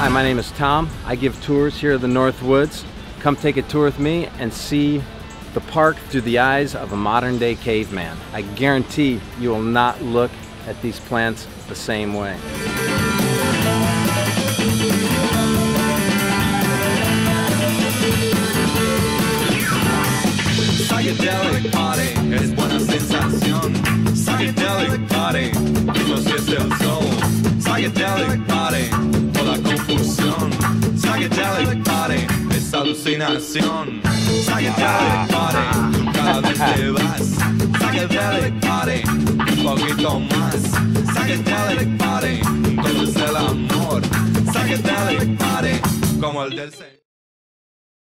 Hi, my name is Thom. I give tours here in the North Woods. Come take a tour with me and see the park through the eyes of a modern day caveman. I guarantee you will not look at these plants the same way. Psychedelic party, es buena sensación. Psychedelic party, dilo si es el sol. Psychedelic party, toda confusión. Psychedelic party, es alucinación. Psychedelic party, tú cada vez te vas. Psychedelic party, un poquito más. Psychedelic party, todo es el amor. Psychedelic party, como el del Señor.